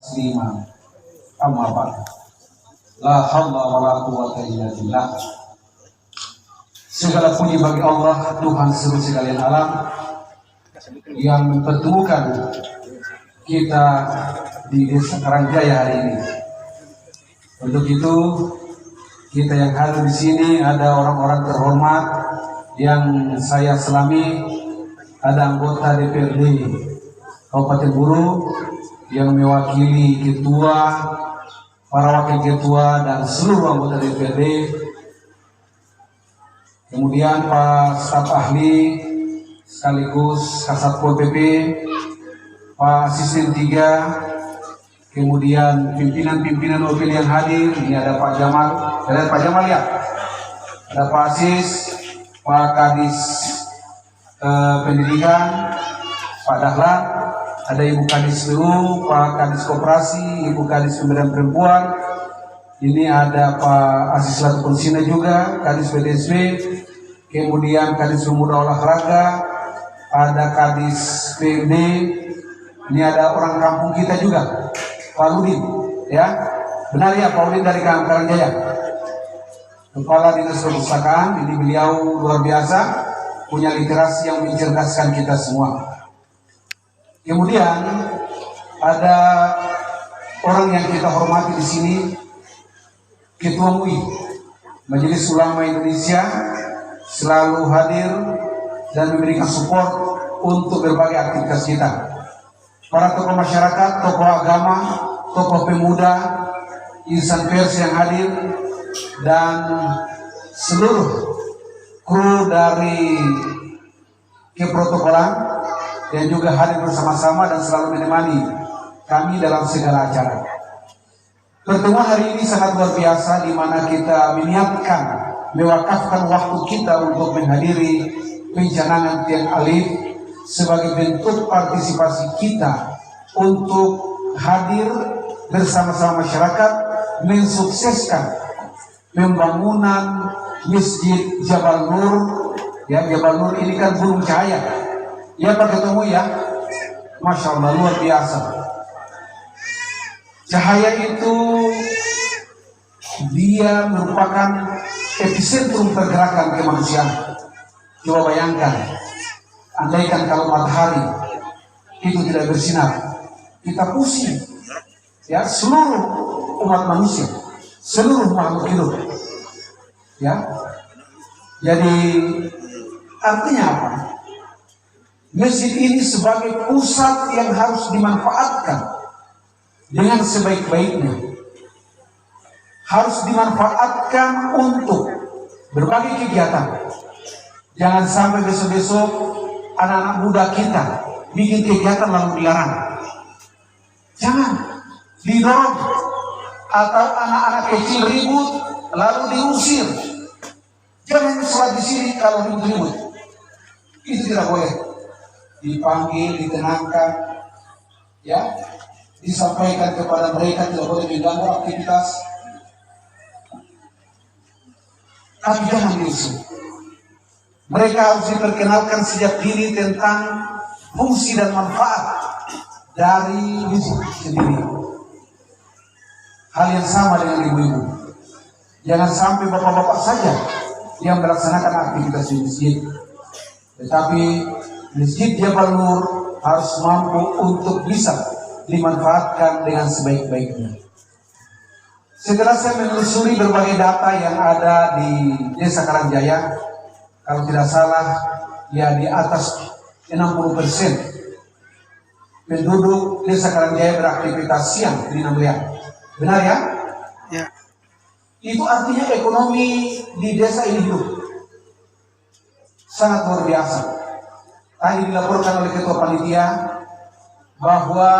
Musliman amma ba'd. La haula wala quwwata illa billah. Segala puji bagi Allah, Tuhan seluruh sekalian alam, yang mempertemukan kita di Desa Karangjaya hari ini. Untuk itu, kita yang hadir di sini ada orang-orang terhormat yang saya selami, ada anggota DPRD Kabupaten Buru yang mewakili ketua, para wakil ketua dan seluruh anggota DPRD. Kemudian Pak staf ahli sekaligus Kasatpol PP, Pak Asisten 3, kemudian pimpinan-pimpinan wakil yang hadir. Ini ada Pak Jamal, ada Pak Jamal ya, ada Pak Asis, Pak Kadis Pendidikan, Pak Dahlan, ada Ibu Kadis PU, Pak Kadis Koperasi, Ibu Kadis Pemberdayaan Perempuan. Ini ada Pak Asis Latuk Konsina juga, Kadis PDSB, kemudian Kadis Pemuda Olahraga, ada Kadis PMD. Ini ada orang kampung kita juga, Pak Ludin, ya, benar ya, Pak Ludin dari Karangjaya, Kepala Dinas Perpustakaan. Ini beliau luar biasa, punya literasi yang mencerdaskan kita semua. Kemudian ada orang yang kita hormati di sini, Ketua MUI, Majelis Ulama Indonesia, selalu hadir dan memberikan support untuk berbagai aktivitas kita. Para tokoh masyarakat, tokoh agama, tokoh pemuda, insan pers yang hadir, dan seluruh kru dari keprotokolan yang juga hadir bersama-sama dan selalu menemani kami dalam segala acara. Pertemuan hari ini sangat luar biasa, di mana kita meniatkan, mewakafkan waktu kita untuk menghadiri pencanangan Tiang Alif sebagai bentuk partisipasi kita untuk hadir bersama-sama masyarakat mensukseskan pembangunan Masjid Jabal Nur. Ya, Jabal Nur ini kan gunung cahaya. Ya Pak ketemu ya, Masya Allah luar biasa. Cahaya itu dia merupakan epicentrum pergerakan kemanusiaan. Coba bayangkan, andaikan kalau matahari itu tidak bersinar, kita pusing. Ya, seluruh umat manusia, seluruh makhluk hidup. Ya, jadi artinya apa? Masjid ini sebagai pusat yang harus dimanfaatkan dengan sebaik-baiknya, harus dimanfaatkan untuk berbagai kegiatan. Jangan sampai besok-besok anak-anak muda kita bikin kegiatan lalu dilarang. Jangan didorong, atau anak-anak kecil ribut lalu diusir. Jangan sholat di sini kalau ribut-ribut. Itu tidak boleh. Dipanggil, ditenangkan, ya, disampaikan kepada mereka tidak boleh mengganggu aktivitas. Tapi jangan diusir. Mereka harus diperkenalkan sejak dini tentang fungsi dan manfaat dari masjid sendiri. Hal yang sama dengan ibu-ibu. Jangan sampai bapak-bapak saja yang melaksanakan aktivitas di masjid, tetapi Masjid Jabal Nur harus mampu untuk bisa dimanfaatkan dengan sebaik-baiknya. Setelah saya menelusuri berbagai data yang ada di Desa Karangjaya, kalau tidak salah ya di atas 60% penduduk Desa Karangjaya beraktivitas siang di Namlian. Benar ya? Ya. Itu artinya ekonomi di desa ini hidup sangat luar biasa. Tadi dilaporkan oleh Ketua Panitia bahwa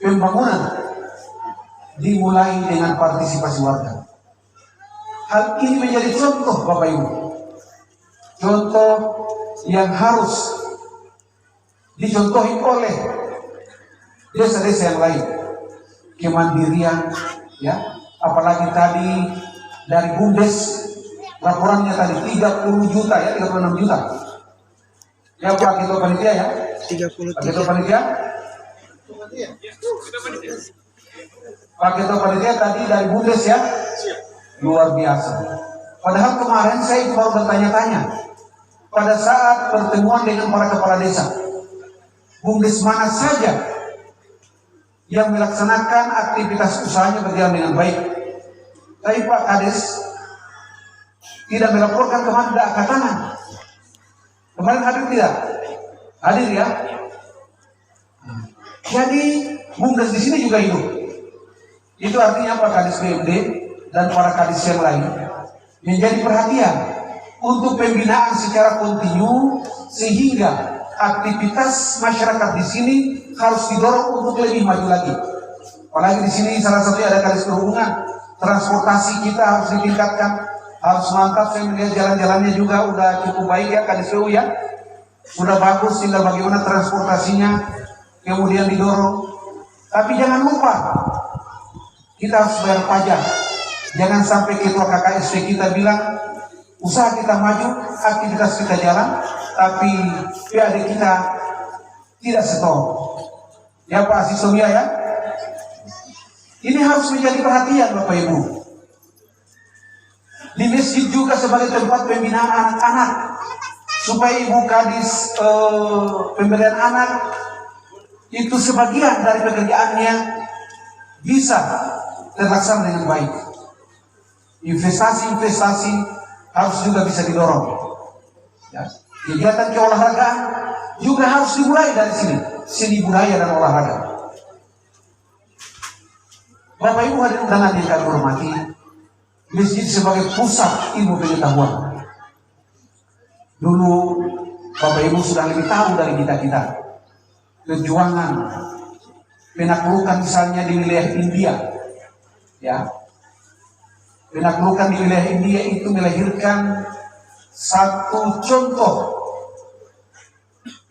pembangunan dimulai dengan partisipasi warga. Hal ini menjadi contoh Bapak Ibu, contoh yang harus dicontohi oleh desa-desa yang lain. Kemandirian, ya, apalagi tadi dari BUMDes laporannya tadi 30 juta ya, 36 juta. Ya Pak Ketua Panitia ya, 33. Pak Ketua Panitia Pak Ketua Panitia tadi dari Bumdes ya, luar biasa. Padahal kemarin saya baru bertanya-tanya pada saat pertemuan dengan para kepala desa, Bumdes mana saja yang melaksanakan aktivitas usahanya berjalan dengan baik. Tapi Pak Kades tidak melaporkan kemana tidak angkat tangan. Kemarin hadir tidak? Hadir ya. Jadi Bumdes di sini juga hidup. Itu artinya Pak Kades BMD dan para Kades yang lain menjadi perhatian untuk pembinaan secara kontinu sehingga aktivitas masyarakat di sini harus didorong untuk lebih maju lagi. Apalagi di sini salah satunya ada Kades Perhubungan, transportasi kita harus ditingkatkan, harus mantap. Saya melihat jalan-jalannya juga udah cukup baik ya Kades PU ya, sudah bagus. Tinggal bagaimana transportasinya kemudian didorong. Tapi jangan lupa kita harus bayar pajak. Jangan sampai ketua KKSP kita bilang usaha kita maju, aktivitas kita jalan, tapi PAD kita tidak stop. Ya Pak Asisomia ya. Ini harus menjadi perhatian Bapak Ibu. Di masjid juga sebagai tempat pembinaan anak-anak, supaya Ibu Kadis pemberian anak itu sebagian dari pekerjaannya bisa terlaksana dengan baik. Investasi-investasi harus juga bisa didorong. Ya. Kegiatan keolahragaan juga harus dimulai dari sini, seni budaya dan olahraga. Bapak Ibu hadirin undangan yang kami hormati, masjid sebagai pusat ilmu pengetahuan. Dulu Bapak Ibu sudah lebih tahu dari kita-kita perjuangan penaklukan misalnya di wilayah India, ya. Penaklukan di wilayah India itu melahirkan satu contoh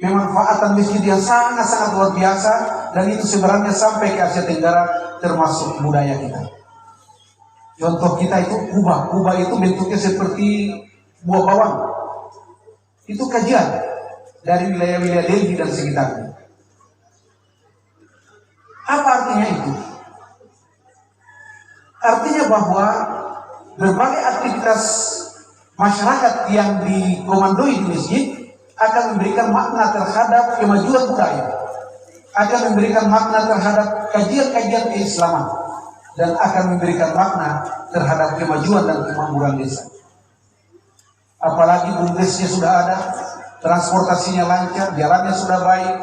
pemanfaatan masjid yang sangat-sangat luar biasa, dan itu sebenarnya sampai ke Asia Tenggara termasuk budaya kita. Contoh kita itu kubah. Kubah itu bentuknya seperti buah bawang. Itu kajian dari wilayah-wilayah Delhi dan sekitarnya. Apa artinya itu? Artinya bahwa berbagai aktivitas masyarakat yang dikomandoi di masjid akan memberikan makna terhadap kemajuan budaya, akan memberikan makna terhadap kajian-kajian keislaman, dan akan memberikan makna terhadap kemajuan dan kemakmuran desa. Apalagi bumdesnya sudah ada, transportasinya lancar, jalannya sudah baik,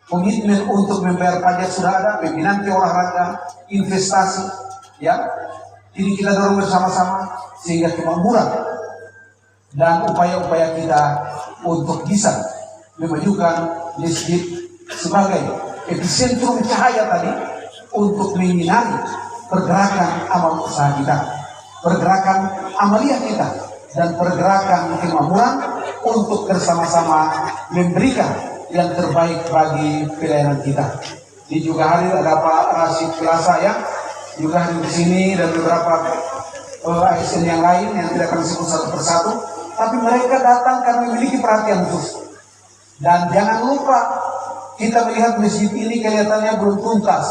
komitmen untuk membayar pajak sudah ada, pembinaan olahraga, investasi, ya. Ini kita dorong bersama-sama sehingga kemakmuran dan upaya-upaya kita untuk bisa memajukan masjid sebagai epicentrum cahaya tadi untuk menyinari pergerakan amal usaha kita, pergerakan amalia kita, dan pergerakan kemakmuran untuk bersama-sama memberikan yang terbaik bagi pelayanan kita. Ini juga hadir ada Pak Rashid Plaza ya, juga hadir di sini, dan beberapa ASN yang lain yang tidak akan disebut satu persatu, tapi mereka datang karena memiliki perhatian khusus. Dan jangan lupa kita melihat masjid ini kelihatannya belum tuntas,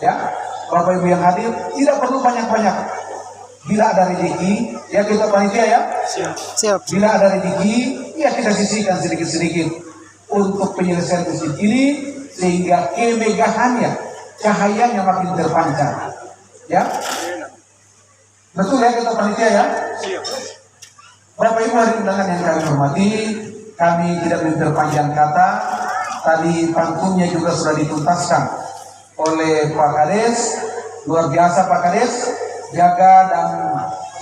ya. Bapak Ibu yang hadir tidak perlu banyak-banyak. Bila ada rezeki, ya kita panitia ya. Siap. Bila ada rezeki, ya kita sisihkan sedikit-sedikit untuk penyelesaian masjid ini sehingga kemegahannya, cahayanya makin terpancar. Ya, betul ya kita panitia ya. Bapak Ibu hadirin undangan yang kami hormati, kami tidak memperpanjang kata. Tadi pantunnya juga sudah dituntaskan oleh Pak Kades. Luar biasa Pak Kades, jaga dan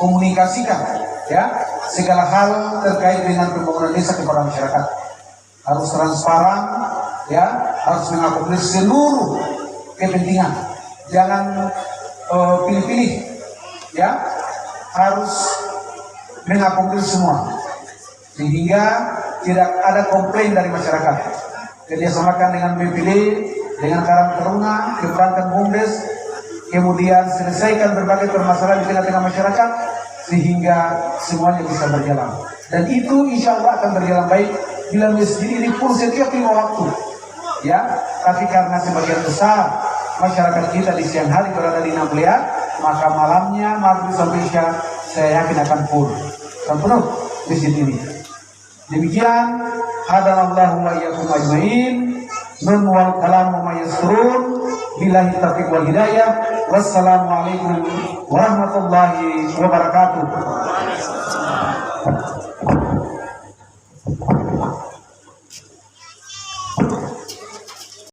komunikasikan ya segala hal terkait dengan pembangunan desa kepada masyarakat. Harus transparan ya, harus mengakomodir seluruh kepentingan. Jangan pilih-pilih ya, harus mengakomodir semua sehingga tidak ada komplain dari masyarakat. Kerjasamakan dengan BPD, dengan Karang Taruna, keberangkatan Bumdes, kemudian selesaikan berbagai permasalahan di tengah-tengah masyarakat sehingga semuanya bisa berjalan. Dan itu insya Allah akan berjalan baik bila masjid ini full setiap 5 waktu. ya. Tapi karena sebagian besar masyarakat kita di siang hari berada di Nambliat, maka malamnya maghrib sampai isya saya yakin akan full dan penuh masjid ini. Demikian, hadanallahu wa iyyakum ajmain. Nun wal kalam wa yasrun. Billahi taufiq wal hidayah. Wassalamualaikum warahmatullahi wabarakatuh.